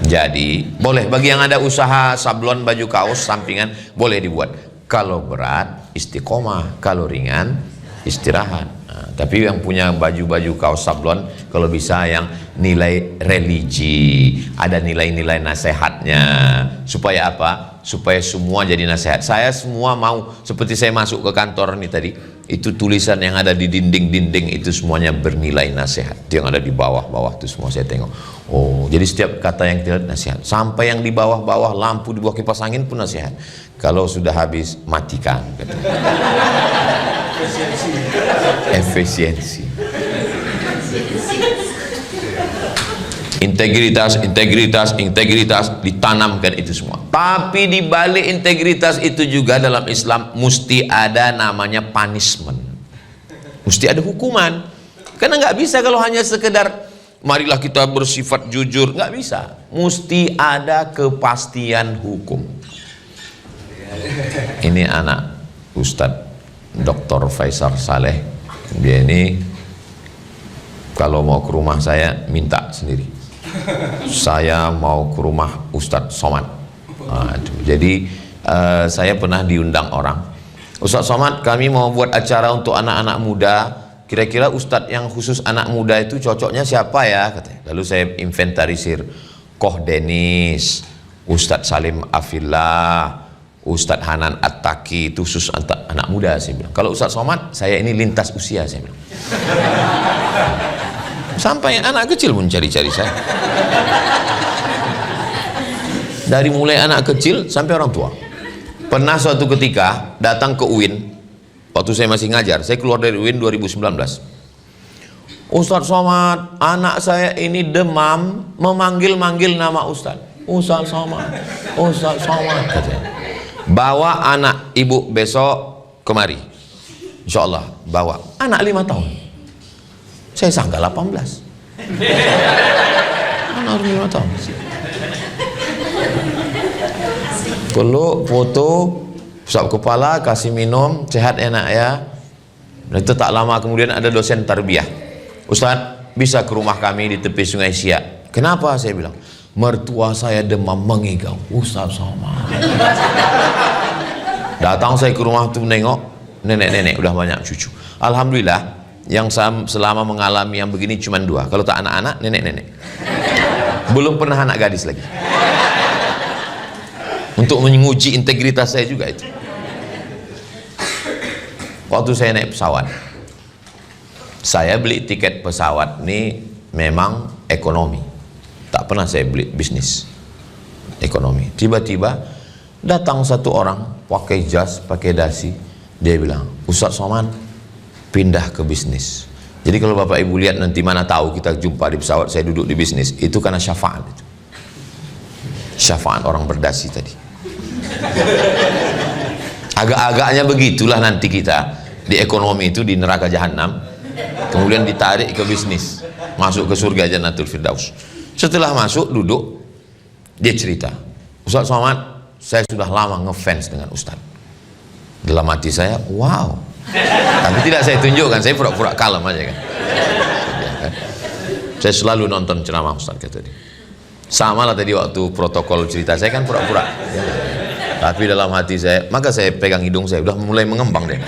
Jadi boleh bagi yang ada usaha sablon baju kaos sampingan, boleh dibuat. Kalau berat istiqomah, kalau ringan istirahat. Tapi yang punya baju-baju kaos sablon, kalau bisa yang nilai religi, ada nilai-nilai nasihatnya. Supaya apa? Supaya semua jadi nasihat. Saya semua mau, seperti saya masuk ke kantor ini tadi, itu tulisan yang ada di dinding-dinding itu semuanya bernilai nasihat. Itu yang ada di bawah-bawah itu semua saya tengok. Oh, jadi setiap kata yang kita nasihat. Sampai yang di bawah-bawah, lampu di bawah kipas angin pun nasihat. Kalau sudah habis, matikan. Efisiensi. Integritas ditanamkan itu semua. Tapi di balik integritas itu juga dalam Islam mesti ada namanya punishment. Mesti ada hukuman. Karena nggak bisa kalau hanya sekedar marilah kita bersifat jujur, nggak bisa. Mesti ada kepastian hukum. Ini anak Ustadz Dr. Faisal Saleh, dia ini kalau mau ke rumah saya minta sendiri, saya mau ke rumah Ustadz Somad. Jadi saya pernah diundang orang, Ustadz Somad kami mau buat acara untuk anak-anak muda, kira-kira Ustadz yang khusus anak muda itu cocoknya siapa ya, katanya. Lalu saya inventarisir, Koh Denis, Ustadz Salim Afillah, Ustadz Hanan At-Taki, itu khusus anak muda. Saya bilang, kalau Ustadz Somad, saya ini lintas usia, saya bilang. Sampai anak kecil pun cari-cari saya. Dari mulai anak kecil sampai orang tua. Pernah suatu ketika datang ke UIN, waktu saya masih ngajar, saya keluar dari UIN 2019. Ustadz Somad, anak saya ini demam, memanggil-manggil nama Ustadz. Ustadz Somad, Ustadz Somad, katanya. Bawa anak ibu besok kemari, insya Allah bawa anak 5 tahun. Saya sangka 18. Anak 5 tahun. Peluk, foto, usap kepala, kasih minum, sehat enak ya. Dan itu tak lama kemudian ada dosen tarbiyah, Ustadz bisa ke rumah kami di tepi Sungai Siak. Kenapa? Saya bilang, mertua saya demam mengigau. Ustadz Somad. Datang saya ke rumah tuh menengok nenek-nenek, udah banyak cucu. Alhamdulillah yang selama mengalami yang begini cuma 2. Kalau tak anak-anak, nenek-nenek. Belum pernah anak gadis lagi. Untuk menguji integritas saya juga itu. Waktu saya naik pesawat, saya beli tiket pesawat ini memang ekonomi. Tak pernah saya beli bisnis, ekonomi. Tiba-tiba datang satu orang pakai jas, pakai dasi, dia bilang, Ustadz Somad pindah ke bisnis. Jadi kalau Bapak Ibu lihat nanti, mana tahu kita jumpa di pesawat, saya duduk di bisnis, itu karena syafaat itu. Syafaat orang berdasi tadi. Agak-agaknya begitulah nanti kita di ekonomi itu di neraka jahanam, kemudian ditarik ke bisnis, masuk ke surga Jannatul Firdaus. Setelah masuk duduk, dia cerita, Ustaz Somad, saya sudah lama ngefans dengan Ustaz. Dalam hati saya, wow. Tapi tidak saya tunjukkan, saya pura-pura kalem aja kan. Saya selalu nonton ceramah Ustaz, kata dia. Sama lah tadi waktu protokol cerita, saya kan pura-pura. Tapi dalam hati saya, maka saya pegang hidung saya, udah mulai mengembang deh.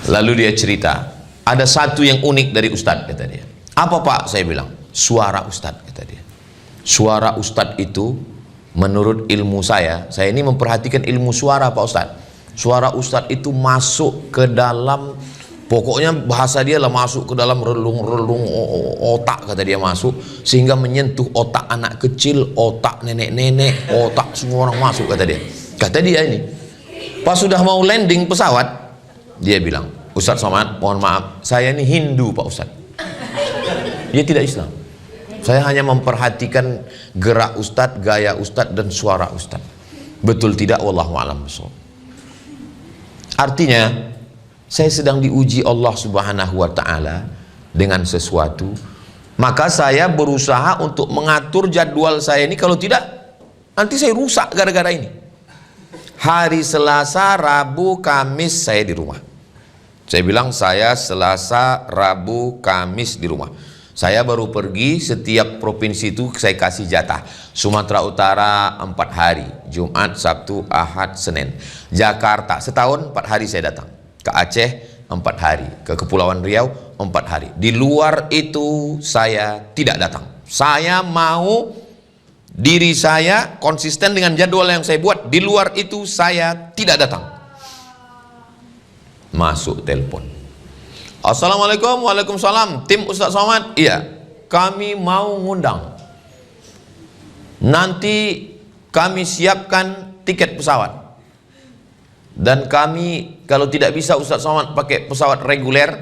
Lalu dia cerita, ada satu yang unik dari Ustadz, kata dia. Apa Pak? Saya bilang, suara Ustadz, kata dia. Suara Ustadz itu, menurut ilmu saya ini memperhatikan ilmu suara Pak Ustadz. Suara Ustadz itu masuk ke dalam, pokoknya bahasa dia lah, masuk ke dalam relung-relung otak, kata dia, masuk sehingga menyentuh otak anak kecil, otak nenek-nenek, otak semua orang masuk, kata dia. Kata dia ini, pas sudah mau landing pesawat, dia bilang, Ustadz Somad, mohon maaf, saya ini Hindu Pak Ustadz. Dia tidak Islam. Saya hanya memperhatikan gerak Ustadz, gaya Ustadz, dan suara Ustadz. Betul tidak? Wallahu a'lam bishawab. Artinya, saya sedang diuji Allah Subhanahu wa Ta'ala dengan sesuatu, maka saya berusaha untuk mengatur jadwal saya ini. Kalau tidak, nanti saya rusak gara-gara ini. Hari Selasa, Rabu, Kamis saya di rumah. Saya bilang saya Selasa, Rabu, Kamis di rumah. Saya baru pergi, setiap provinsi itu saya kasih jatah. Sumatera Utara 4 hari, Jumat, Sabtu, Ahad, Senin. Jakarta setahun 4 hari saya datang. Ke Aceh 4 hari, ke Kepulauan Riau 4 hari. Di luar itu saya tidak datang. Saya mau diri saya konsisten dengan jadwal yang saya buat. Di luar itu saya tidak datang. Masuk telepon. Assalamualaikum, waalaikumsalam. Tim Ustaz Somad, iya, kami mau ngundang. Nanti kami siapkan tiket pesawat. Dan kami, kalau tidak bisa Ustaz Somad pakai pesawat reguler,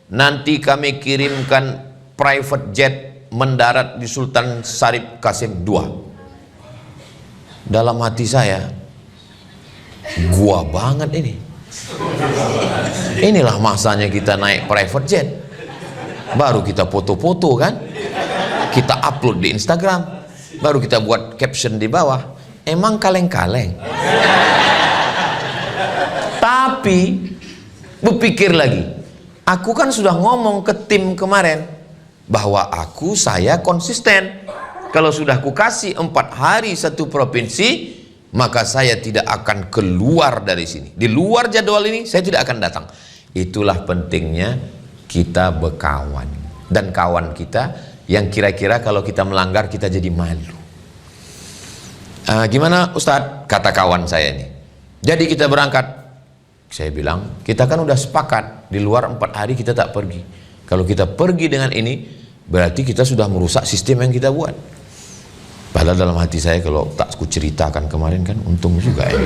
nanti kami kirimkan private jet mendarat di Sultan Syarif Qasim II. Dalam hati saya, gua banget ini. Inilah masanya kita naik private jet, baru kita foto-foto kan, kita upload di Instagram, baru kita buat caption di bawah. Emang kaleng-kaleng. Tapi berpikir lagi, aku kan sudah ngomong ke tim kemarin bahwa saya konsisten. Kalau sudah ku kasih 4 hari satu provinsi, maka saya tidak akan keluar dari sini. Di luar jadwal ini saya tidak akan datang. Itulah pentingnya kita berkawan, dan kawan kita yang kira-kira kalau kita melanggar kita jadi malu. Gimana Ustadz? Kata kawan saya ini, jadi kita berangkat. Saya bilang, kita kan udah sepakat di luar 4 hari kita tak pergi. Kalau kita pergi dengan ini, berarti kita sudah merusak sistem yang kita buat. Padahal dalam hati saya, kalau tak ku ceritakan kemarin kan untung juga ya.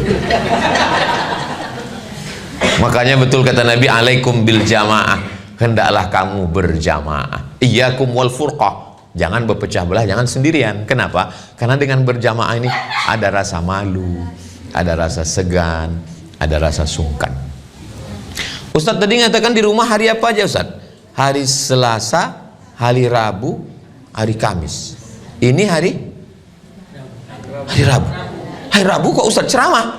Makanya betul kata Nabi, alaikum bil jamaah, hendaklah kamu berjamaah. Iyyakum wal furqah, jangan berpecah belah, jangan sendirian. Kenapa? Karena dengan berjamaah ini ada rasa malu, ada rasa segan, ada rasa sungkan. Ustadz tadi ngatakan di rumah hari apa aja Ustadz? Hari Selasa, hari Rabu, hari Kamis. Ini hari Rabu. Hari Rabu kok Ustadz ceramah?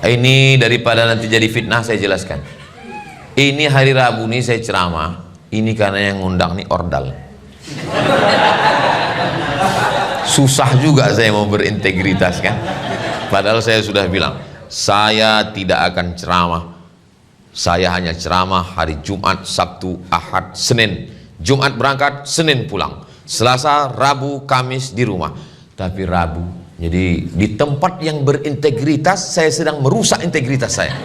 Ini daripada nanti jadi fitnah saya jelaskan. Ini hari Rabu nih saya ceramah. Ini karena yang ngundang nih ordal. Susah juga saya mau berintegritas kan. Padahal saya sudah bilang, saya tidak akan ceramah. Saya hanya ceramah hari Jumat, Sabtu, Ahad, Senin. Jumat berangkat, Senin pulang. Selasa, Rabu, Kamis di rumah. Tapi Rabu, jadi di tempat yang berintegritas saya sedang merusak integritas saya.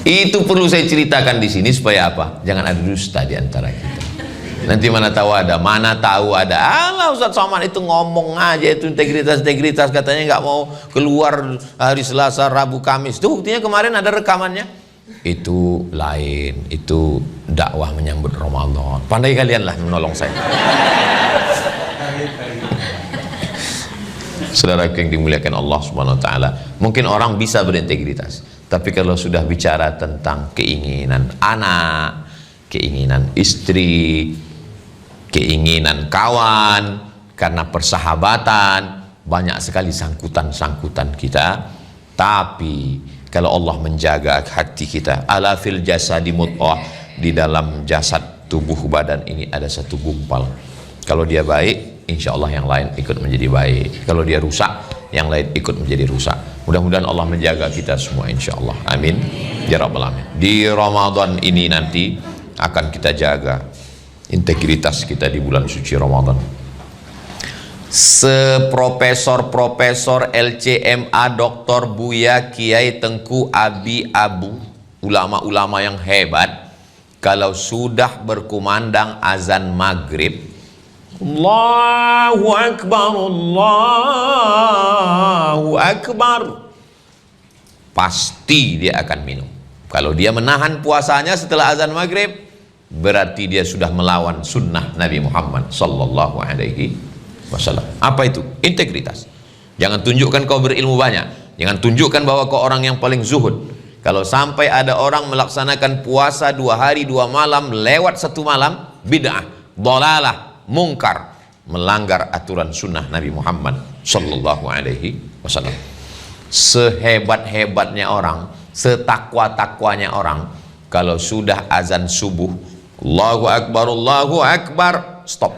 Itu perlu saya ceritakan di sini supaya apa? Jangan ada dusta di antara kita. Nanti mana tahu ada, mana tahu ada. Alah Ustaz Somad itu ngomong aja itu integritas katanya nggak mau keluar hari Selasa, Rabu, Kamis. Itu buktinya kemarin ada rekamannya. Itu lain, itu dakwah menyambut Ramadan. Pandai kalian lah menolong saya. Saudara yang dimuliakan Allah Subhanahu wa taala, mungkin orang bisa berintegritas, tapi kalau sudah bicara tentang keinginan anak, keinginan istri, keinginan kawan, karena persahabatan, banyak sekali sangkutan-sangkutan kita. Tapi kalau Allah menjaga hati kita, ala fil jasadi mudghah, di dalam jasad tubuh badan ini ada satu gumpal. Kalau dia baik, insya Allah yang lain ikut menjadi baik. Kalau dia rusak, yang lain ikut menjadi rusak. Mudah-mudahan Allah menjaga kita semua, insya Allah. Amin ya rabbal alamin. Di Ramadan ini nanti akan kita jaga integritas kita di bulan suci Ramadan. Seprofesor-profesor LCMA, Dr. Buya, Kiai Tengku Abi Abu, ulama-ulama yang hebat, kalau sudah berkumandang azan maghrib, Allahu Akbar, Allahu Akbar, pasti dia akan minum. Kalau dia menahan puasanya setelah azan maghrib, berarti dia sudah melawan sunnah Nabi Muhammad sallallahu alaihi wasallam. Apa itu? Integritas. Jangan tunjukkan kau berilmu banyak, jangan tunjukkan bahwa kau orang yang paling zuhud. Kalau sampai ada orang melaksanakan puasa 2 hari 2 malam lewat 1 malam, bid'ah, dhalalah, mungkar, melanggar aturan sunnah Nabi Muhammad sallallahu alaihi wasallam. Sehebat-hebatnya orang, setakwa-takwanya orang, kalau sudah azan subuh, Allahu Akbar, stop.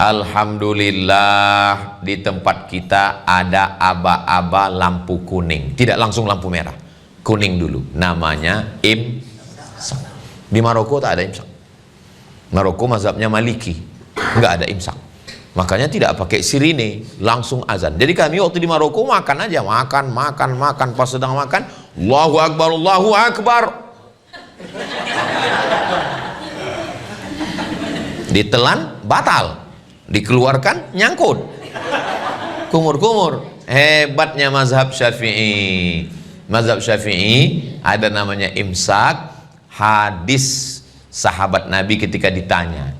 Alhamdulillah, di tempat kita ada aba-aba lampu kuning, tidak langsung lampu merah, kuning dulu, namanya imsak. Di Maroko tak ada imsak. Maroko mazhabnya Maliki, nggak ada imsak, makanya tidak pakai sirine, langsung azan. Jadi kami waktu di Maroko makan aja, makan, pas sedang makan, Allahu Akbar, ditelan batal, dikeluarkan nyangkut, kumur. Hebatnya mazhab Syafi'i. Mazhab Syafi'i ada namanya imsak. Hadis sahabat Nabi ketika ditanya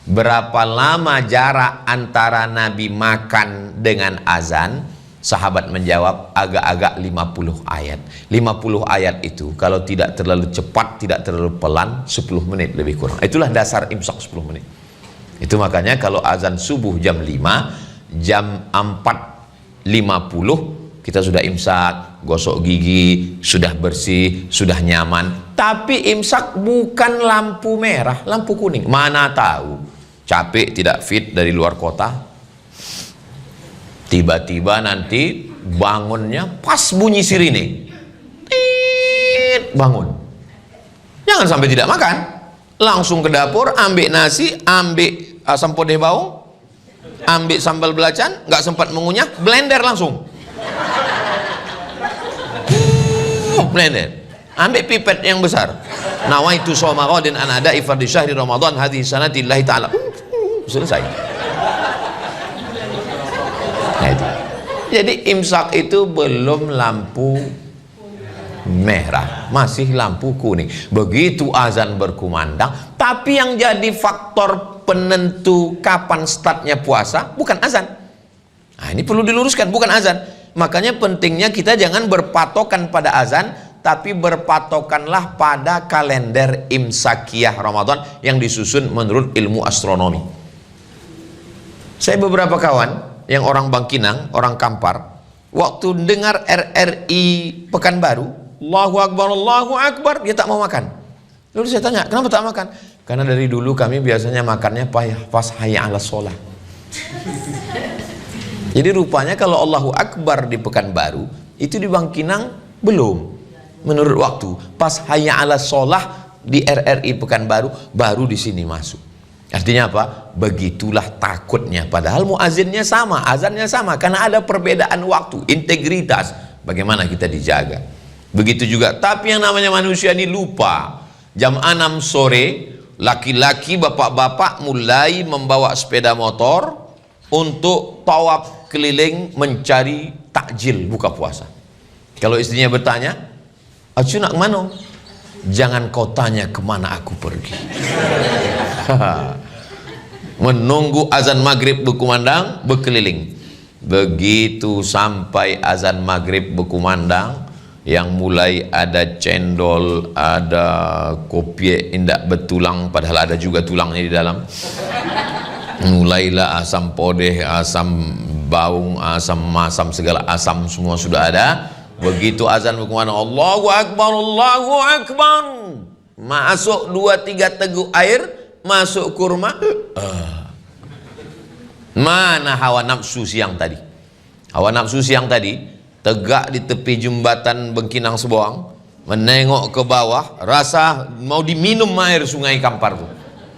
berapa lama jarak antara Nabi makan dengan azan, sahabat menjawab agak-agak 50 ayat. 50 ayat itu kalau tidak terlalu cepat, tidak terlalu pelan, 10 menit lebih kurang. Itulah dasar imsak 10 menit. Itu makanya kalau azan subuh jam 5, jam 4.50 kita sudah imsak, gosok gigi, sudah bersih, sudah nyaman. Tapi imsak bukan lampu merah, lampu kuning. Mana tahu capek, tidak fit dari luar kota, tiba-tiba nanti bangunnya pas bunyi sirine, bangun. Jangan sampai tidak makan, langsung ke dapur, ambil nasi, ambil asam podeh bawang, ambil sambal belacan, nggak sempat mengunyah, blender langsung. Blender, ambil pipet yang besar, nawaitu shoma ghadin an ada'i fardhi syahri Ramadan hadhihi sanati lillahi ta'ala, selesai. Nah, itu. Jadi imsak itu belum lampu merah, masih lampu kuning. Begitu azan berkumandang, tapi yang jadi faktor penentu kapan startnya puasa bukan azan. Nah, ini perlu diluruskan, bukan azan. Makanya pentingnya kita jangan berpatokan pada azan, tapi berpatokanlah pada kalender imsakiyah Ramadan yang disusun menurut ilmu astronomi. Saya beberapa kawan yang orang Bangkinang, orang Kampar, waktu dengar RRI Pekanbaru, Allahu Akbar, dia tak mau makan. Lalu saya tanya, kenapa tak makan? Karena dari dulu kami biasanya makannya pas hayya 'alas shalah. Jadi rupanya kalau Allahu Akbar di Pekanbaru, itu di Bangkinang belum. Menurut waktu, pas hayya 'alas shalah di RRI Pekanbaru, baru di sini masuk. Artinya apa? Begitulah takutnya. Padahal muazzinnya sama, azannya sama, karena ada perbedaan waktu, integritas. Bagaimana kita dijaga? Begitu juga. Tapi yang namanya manusia ini lupa. Jam 6 sore laki-laki bapak-bapak mulai membawa sepeda motor untuk tawaf keliling mencari takjil buka puasa. Kalau istrinya bertanya, "Acu nak kemana?" "Jangan kau tanya kemana aku pergi." Menunggu azan maghrib berkumandang, berkeliling. Begitu sampai azan maghrib berkumandang, yang mulai ada cendol, ada kopi indak betulang, padahal ada juga tulangnya di dalam. Mulailah asam podeh, asam baung, asam masam, segala asam semua sudah ada. Begitu azan berkumandang, Allahu Akbar, Allahu Akbar, masuk 2-3 teguk air, masuk kurma. Mana hawa nafsu siang tadi? Hawa nafsu siang tadi tegak di tepi jembatan Bengkinang Seboang, menengok ke bawah, rasa mau diminum air sungai Kampar tuh,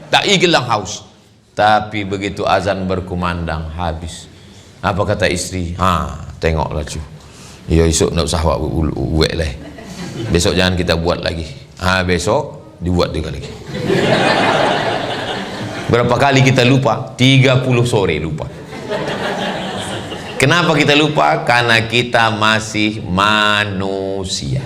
tak igelang haus. Tapi begitu azan berkumandang, habis. Apa kata istri? Tengoklah cu, ya esok nak usah buat lah, besok jangan kita buat lagi. Besok dibuat juga lagi. Berapa kali kita lupa? 30 sore lupa. Kenapa kita lupa? Karena kita masih manusia.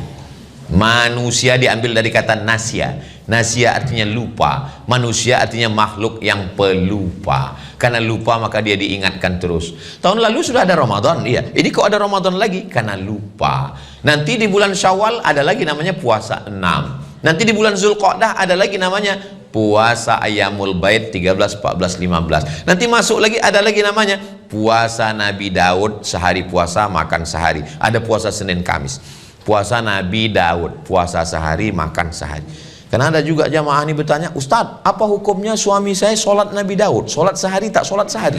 Manusia diambil dari kata nasya. Nasya artinya lupa. Manusia artinya makhluk yang pelupa. Karena lupa maka dia diingatkan terus. Tahun lalu sudah ada Ramadan, iya. Ini kok ada Ramadan lagi? Karena lupa. Nanti di bulan Syawal ada lagi namanya puasa 6. Nanti di bulan Zulqa'dah ada lagi namanya puasa Ayyamul Bait 13, 14, 15. Nanti masuk lagi ada lagi namanya puasa Nabi Daud, sehari puasa makan sehari. Ada puasa Senin Kamis. Puasa Nabi Daud, puasa sehari makan sehari. Karena ada juga jamaah ini bertanya, "Ustadz, apa hukumnya suami saya sholat Nabi Daud? Sholat sehari tak sholat sehari?"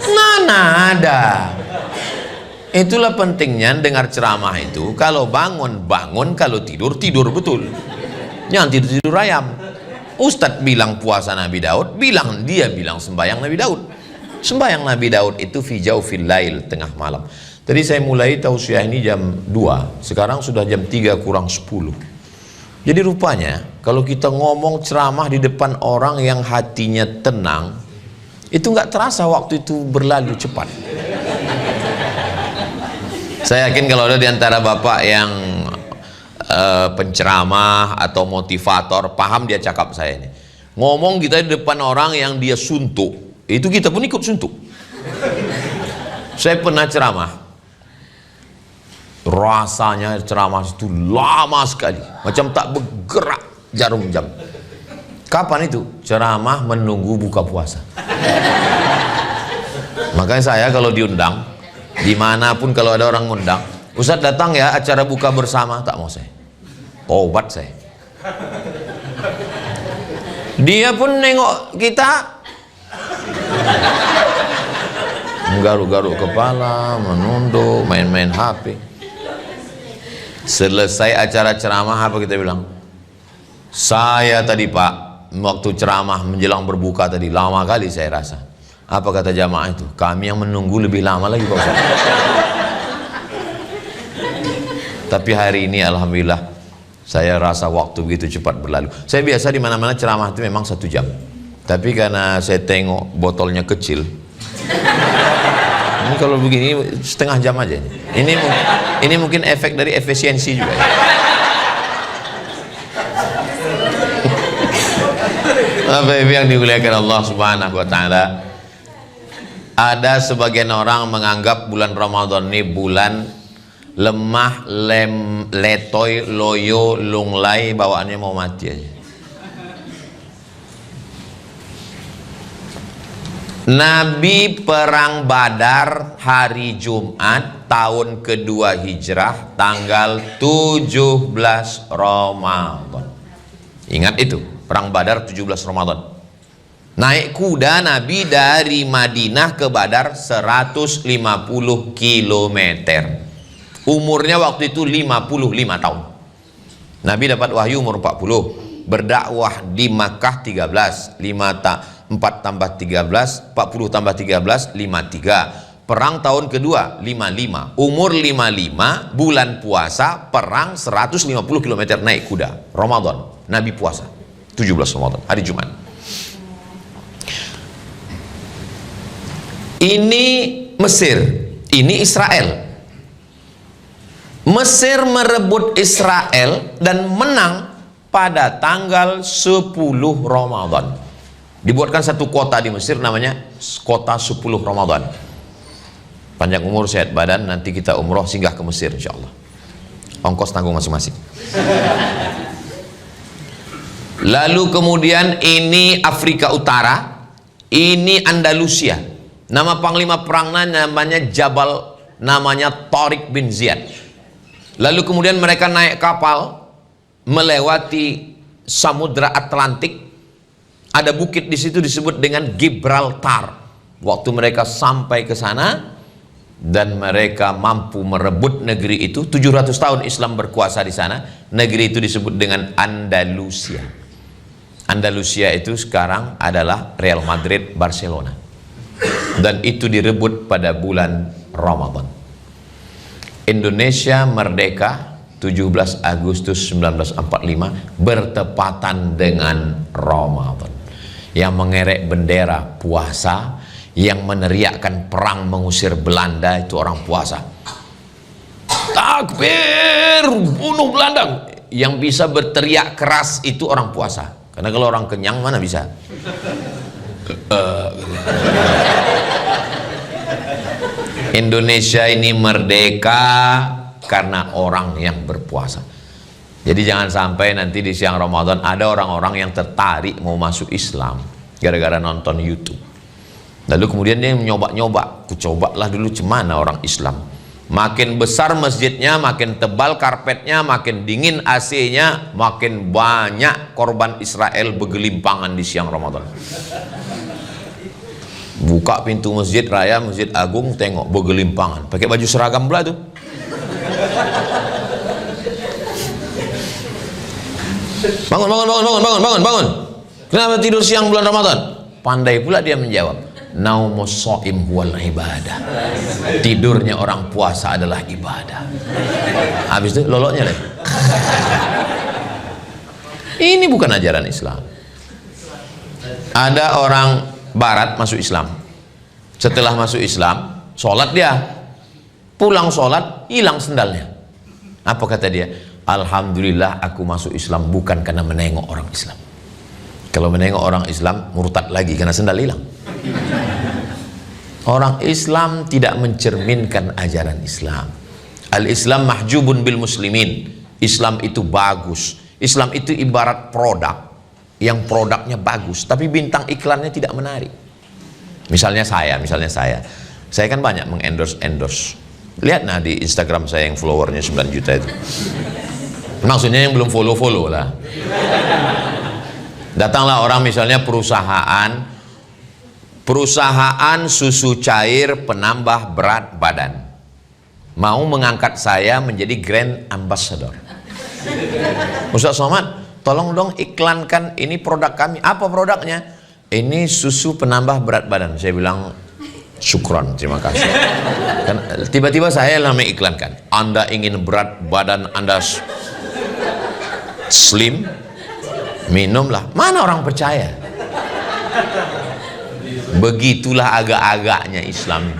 Mana ada. Itulah pentingnya dengar ceramah itu. Kalau bangun, bangun. Kalau tidur, tidur betul. Jangan tidur-tidur ayam. Ustadz bilang puasa Nabi Daud, dia bilang sembahyang Nabi Daud. Sembahyang Nabi Daud itu fi jaufil lail, tengah malam. Tadi saya mulai tausiah ini jam 2, sekarang sudah jam 3 kurang 10. Jadi rupanya kalau kita ngomong ceramah di depan orang yang hatinya tenang, itu nggak terasa waktu itu berlalu cepat. Saya yakin kalau ada di antara bapak yang penceramah atau motivator, paham dia cakap saya ini. Ngomong kita di depan orang yang dia suntuk, itu kita pun ikut suntuk. Saya pernah ceramah, rasanya ceramah itu lama sekali, macam tak bergerak jarum jam. Kapan itu? Ceramah menunggu buka puasa. Makanya saya kalau diundang dimanapun, kalau ada orang ngundang, "Ustadz datang ya acara buka bersama," tak mau saya. Tobat saya. Dia pun nengok kita, menggaruk-garuk kepala, menunduk, main-main HP. Selesai acara ceramah, apa kita bilang? "Saya tadi Pak, waktu ceramah menjelang berbuka tadi, lama kali saya rasa." Apa kata jamaah itu? "Kami yang menunggu lebih lama lagi Pak Ustaz." Tapi hari ini alhamdulillah saya rasa waktu begitu cepat berlalu. Saya biasa di mana-mana ceramah itu memang 1 jam. Tapi karena saya tengok botolnya kecil, ini kalau begini setengah jam aja. Ini mungkin efek dari efisiensi juga ya. Apa yang dimuliakan Allah Subhanahu wa taala. Ada sebagian orang menganggap bulan Ramadan ini bulan lemah, letoy, loyo, lunglai, bawaannya mau mati aja. Nabi perang Badar hari Jumat tahun kedua Hijrah tanggal 17 Ramadan. Ingat itu, perang Badar 17 Ramadan. Naik kuda Nabi dari Madinah ke Badar 150 km. Umurnya waktu itu 55 tahun. Nabi dapat wahyu umur 40. Berdakwah di Makkah 13. 4 tambah 13, 40 tambah 13, 53. Perang tahun kedua 55. Umur 55, bulan puasa, perang 150 km naik kuda. Ramadan. Nabi puasa 17 Ramadan, hari Jumat. Ini Mesir, ini Israel. Mesir merebut Israel dan menang pada tanggal 10 Ramadan. Dibuatkan satu kota di Mesir namanya kota 10 Ramadan. Panjang umur, sehat badan, nanti kita umroh singgah ke Mesir insyaallah. Ongkos tanggung masing-masing. Lalu kemudian ini Afrika Utara, ini Andalusia. Nama panglima perangnya namanya Jabal, namanya Tariq bin Ziyad. Lalu kemudian mereka naik kapal melewati Samudra Atlantik. Ada bukit di situ disebut dengan Gibraltar. Waktu mereka sampai ke sana dan mereka mampu merebut negeri itu, 700 tahun Islam berkuasa di sana. Negeri itu disebut dengan Andalusia. Andalusia itu sekarang adalah Real Madrid, Barcelona. Dan itu direbut pada bulan Ramadan. Indonesia merdeka 17 Agustus 1945 bertepatan dengan Ramadan. Yang mengerek bendera puasa, yang meneriakkan perang mengusir Belanda itu orang puasa. Takbir, bunuh Belanda. Yang bisa berteriak keras itu orang puasa. Karena kalau orang kenyang mana bisa? Indonesia ini merdeka karena orang yang berpuasa. Jadi jangan sampai nanti di siang Ramadan ada orang-orang yang tertarik mau masuk Islam gara-gara nonton YouTube. Lalu kemudian dia nyoba-nyoba, cobalah dulu cemana orang Islam. Makin besar masjidnya, makin tebal karpetnya, makin dingin AC-nya, makin banyak korban Israel bergelimpangan di siang Ramadan. Buka pintu masjid raya, Masjid Agung, tengok bergelimpangan. Pakai baju seragam pula tuh. Bangun. Kenapa tidur siang bulan Ramadan? Pandai pula dia menjawab. Naumus shaim huwal ibadah. Tidurnya orang puasa adalah ibadah. Habis itu loloknya lagi. Ini bukan ajaran Islam. Ada orang Barat masuk Islam. Setelah masuk Islam, sholat dia. Pulang sholat, hilang sendalnya. Apa kata dia? Alhamdulillah aku masuk Islam bukan karena menengok orang Islam. Kalau menengok orang Islam, murtad lagi karena sendal hilang. Orang Islam tidak mencerminkan ajaran Islam. Al-Islam mahjubun bil muslimin. Islam itu bagus. Islam itu ibarat produk yang produknya bagus, tapi bintang iklannya tidak menarik. Misalnya saya kan banyak mengendorse. Lihat nah di Instagram saya yang followernya 9 juta itu. Maksudnya yang belum follow lah. Datanglah orang misalnya perusahaan susu cair penambah berat badan, mau mengangkat saya menjadi brand ambassador. Ustaz Somad, tolong dong iklankan ini produk kami. Apa produknya? Ini susu penambah berat badan. Saya bilang syukron, terima kasih. Kan tiba-tiba saya lama iklankan. Anda ingin berat badan Anda slim, minumlah. Mana orang percaya? Begitulah agak-agaknya Islam.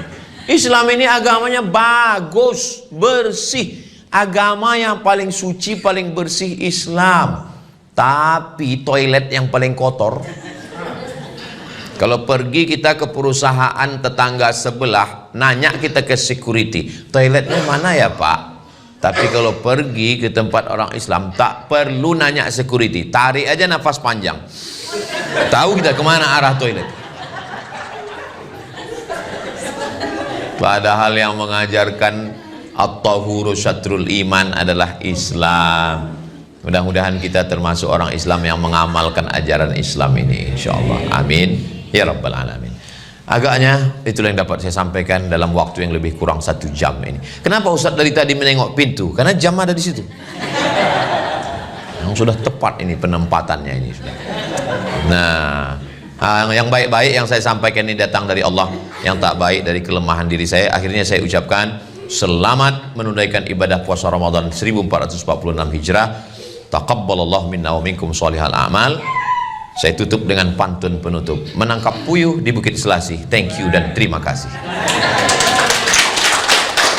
Islam ini agamanya bagus, bersih. Agama yang paling suci, paling bersih Islam. Tapi toilet yang paling kotor. Kalau pergi kita ke perusahaan tetangga sebelah, nanya kita ke security, toiletnya mana ya Pak? Tapi kalau pergi ke tempat orang Islam, tak perlu nanya security, tarik aja nafas panjang, tahu kita kemana arah toilet. Padahal yang mengajarkan at-tahuru syatrul iman adalah Islam. Mudah-mudahan kita termasuk orang Islam yang mengamalkan ajaran Islam ini, insyaallah. Amin ya rabbal alamin. Agaknya itulah yang dapat saya sampaikan dalam waktu yang lebih kurang 1 jam ini. Kenapa Ustaz dari tadi menengok pintu? Karena jam ada di situ. Yang sudah tepat ini penempatannya ini sudah. Nah, yang baik-baik yang saya sampaikan ini datang dari Allah, yang tak baik dari kelemahan diri saya. Akhirnya saya ucapkan selamat menunaikan ibadah puasa Ramadan 1446 Hijrah. Taqabbalallahu minna wa minkum sholihal a'mal. Saya tutup dengan pantun penutup. Menangkap puyuh di Bukit Selasih. Thank you dan terima kasih.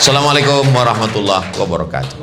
Assalamualaikum warahmatullahi wabarakatuh.